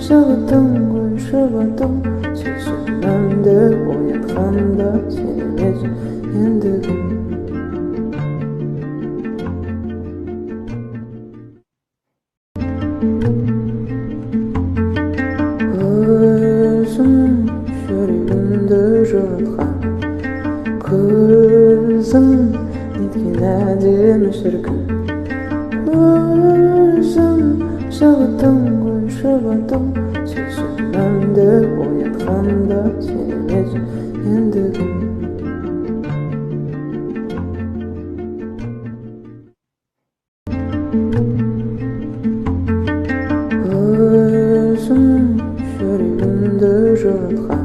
Şabatım, şabatım, çeşmemde oyatganda senemiz endігім. Өзім жүрегімді жылытқан көзім неткен әдемі шіркін. Өзім шабыттым ғой шабыттым, шешімімді оятқанда сен емес ендігім. Өзім жүрегімді жылытқан